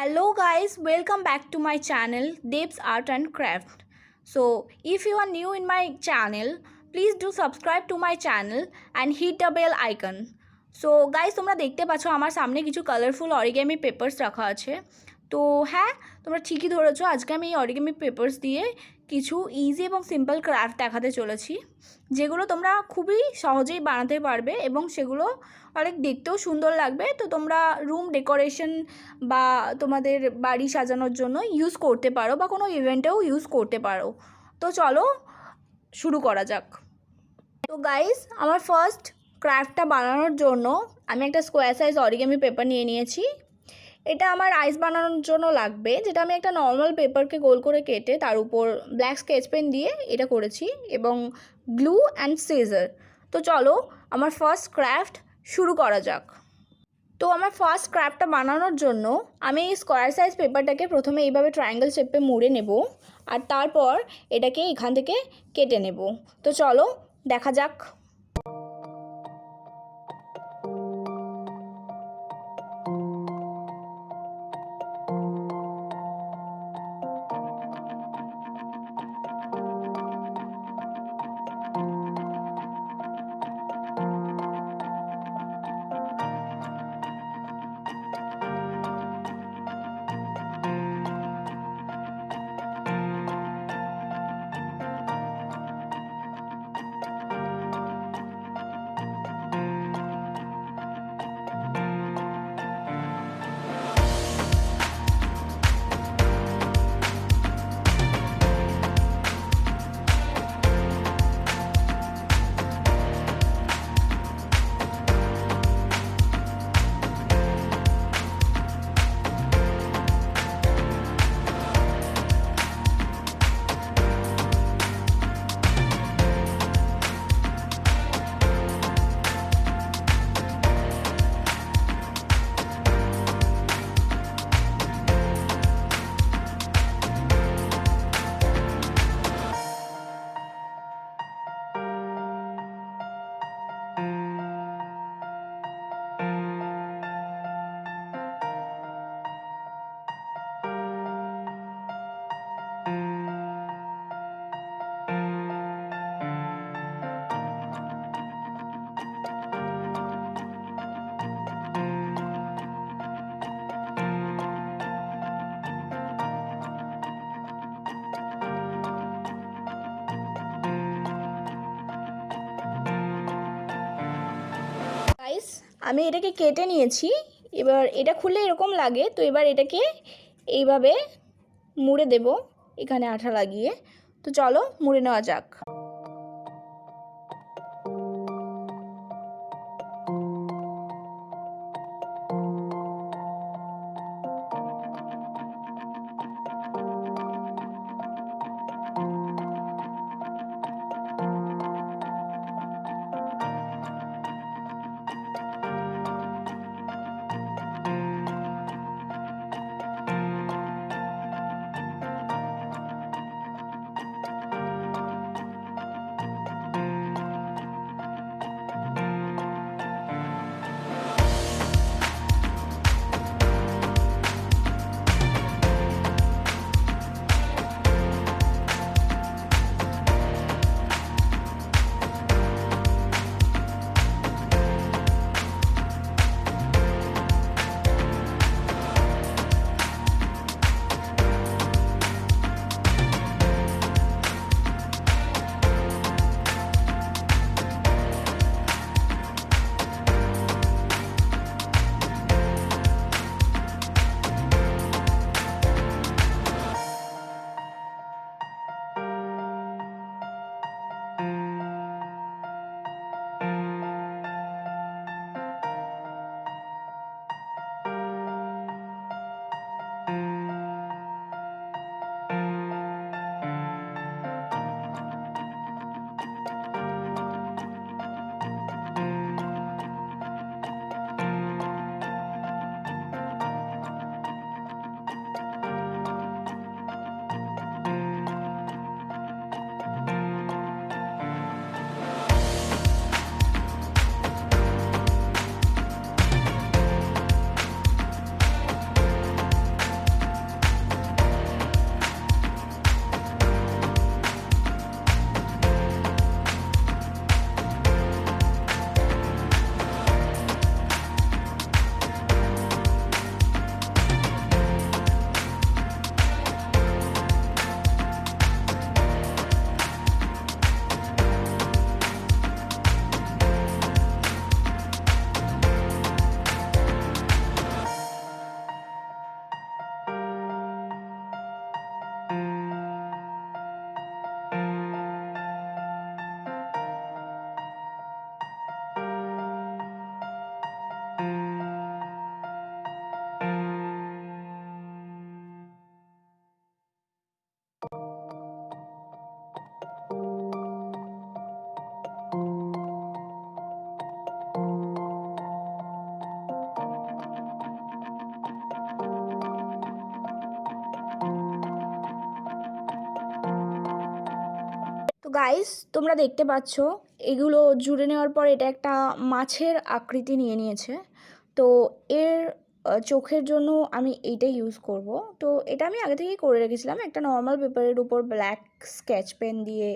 Hello guys, welcome back to my channel Deb's Art and Craft. So if you are new in my channel, please do subscribe to my channel and hit the bell icon. So guys, তোমরা দেখতে পাচ্ছ আমার সামনে কিছু colourful origami papers রাখা আছে। তো হ্যাঁ, তোমরা ঠিকই ধরেছো, আজকে আমি এই অরিগামি পেপারস দিয়ে কিছু ইজি এবং সিম্পল ক্রাফট দেখাতে চলেছি, যেগুলো তোমরা খুবই সহজেই বানাতে পারবে এবং সেগুলো অনেক দেখতেও সুন্দর লাগবে। তো তোমরা রুম ডেকোরেশন বা তোমাদের বাড়ি সাজানোর জন্য ইউজ করতে পারো বা কোনো ইভেন্টেও ইউজ করতে পারো। তো চলো শুরু করা যাক। তো গাইস, আমার ফার্স্ট ক্রাফটটা বানানোর জন্য আমি একটা স্কোয়ার সাইজ অরিগামি পেপার নিয়ে নিয়েছি। এটা আমার আইস বানানোর জন্য লাগবে, যেটা আমি একটা নর্মাল পেপারকে গোল করে কেটে তার উপর ব্ল্যাক স্কেচ পেন দিয়ে এটা করেছি, এবং গ্লু অ্যান্ড সিজার। তো চলো আমার ফার্স্ট ক্রাফট শুরু করা যাক। তো আমার ফার্স্ট ক্রাফটটা বানানোর জন্য আমি এই স্কোয়ার সাইজ পেপারটাকে প্রথমে এইভাবে ট্রায়াঙ্গেল শেপে মুড়ে নেব, আর তারপর এটাকে এখান থেকে কেটে নেব। তো চলো দেখা যাক। আমি এটাকে কেটে নিয়েছি। এবার এটা খুললে এরকম লাগে, তো এবার এটাকে এইভাবে মুড়ে দেব এখানে আঠা লাগিয়ে। তো চলো মুড়ে নেওয়া যাক। গাইস, তোমরা দেখতে পাচ্ছ এগুলো জুড়ে নেওয়ার পর এটা একটা মাছের আকৃতি নিয়ে নিয়েছে। তো এর চোখের জন্য আমি এইটাই ইউজ করব। তো এটা আমি আগে থেকেই করে রেখেছিলাম, একটা নর্মাল পেপারের উপর ব্ল্যাক স্কেচ পেন দিয়ে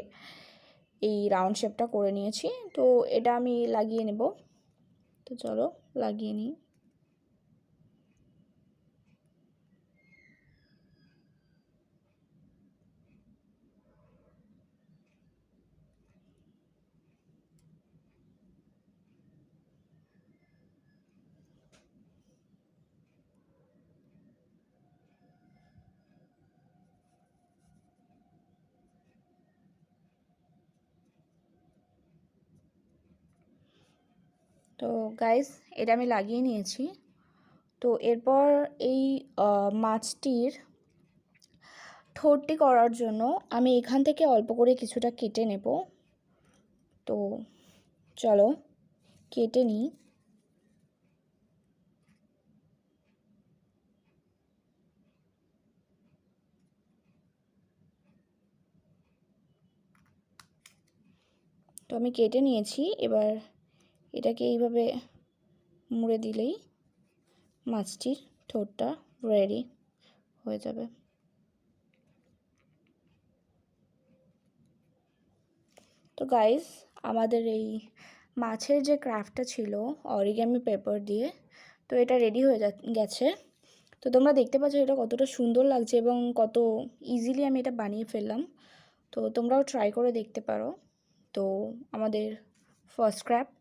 এই রাউন্ড শেপটা করে নিয়েছি। তো এটা আমি লাগিয়ে নেব। তো চলো লাগিয়ে নিই। তো গাইস, এটা আমি লাগিয়ে নিয়েছি। তো এরপর এই মাছটির ঠোঁটটি করার জন্য আমি এখান থেকে অল্প করে কিছুটা কেটে নেব। তো চলো কেটে নিই। তো আমি কেটে নিয়েছি, এবার এটাকে এইভাবে মুড়ে দিলেই মাছটির ঠোঁটটা রেডি হয়ে যাবে। তো গাইস, আমাদের এই মাছের যে ক্রাফটটা ছিল অরিগামি পেপার দিয়ে, তো এটা রেডি হয়ে গেছে। তো তোমরা দেখতে পাচ্ছ এটা কতটা সুন্দর লাগছে এবং কত ইজিলি আমি এটা বানিয়ে ফেললাম। তো তোমরাও ট্রাই করে দেখতে পারো। তো আমাদের ফার্স্ট ক্রাফট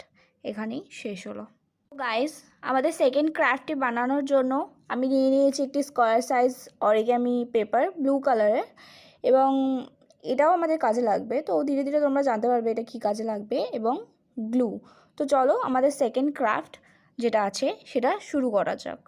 এখানেই শেষ হলো। গাইস, আমাদের সেকেন্ড ক্রাফটটি বানানোর জন্য আমি নিয়ে নিয়েছি একটি square size origami paper blue কালারের, এবং এটাও আমাদের কাজে লাগবে। তো ধীরে ধীরে তোমরা জানতে পারবে এটা কী কাজে লাগবে, এবং গ্লু। তো চলো আমাদের সেকেন্ড ক্রাফট যেটা আছে সেটা শুরু করা যাক।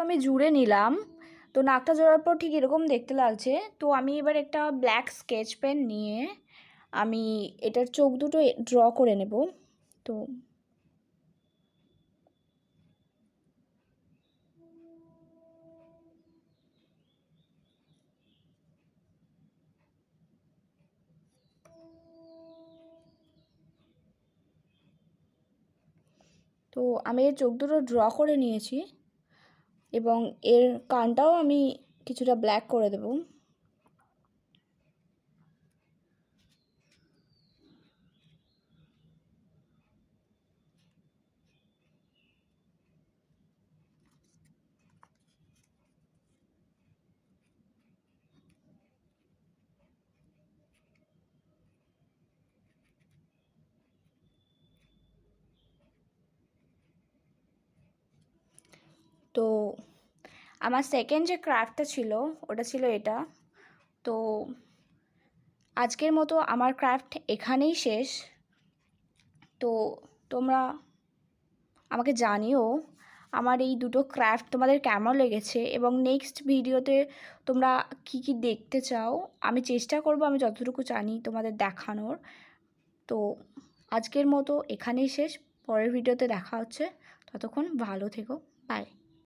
আমি জুড়ে নিলাম। তো নাকটা জোড়ার পর ঠিক এরকম দেখতে লাগছে। তো আমি এবার একটা ব্ল্যাক স্কেচ পেন নিয়ে আমি এটার চোখ দুটো ড্র করে নেব। তো তো আমি এর চোখ দুটো ড্র করে নিয়েছি, এবং এর কানটাও আমি কিছুটা ব্ল্যাক করে দেব। তো আমার সেকেন্ড যে ক্রাফটটা ছিল ওটা ছিল এটা। তো আজকের মতো আমার ক্রাফট এখানেই শেষ। তো তোমরা আমাকে জানিও আমার এই দুটো ক্রাফট তোমাদের কেমন লেগেছে, এবং নেক্সট ভিডিওতে তোমরা কি কি দেখতে চাও আমি চেষ্টা করব আমি যতটুকু জানি তোমাদের দেখানোর। তো আজকের মতো এখানেই শেষ, পরের ভিডিওতে দেখা হচ্ছে, ততক্ষণ ভালো থেকো, বাই।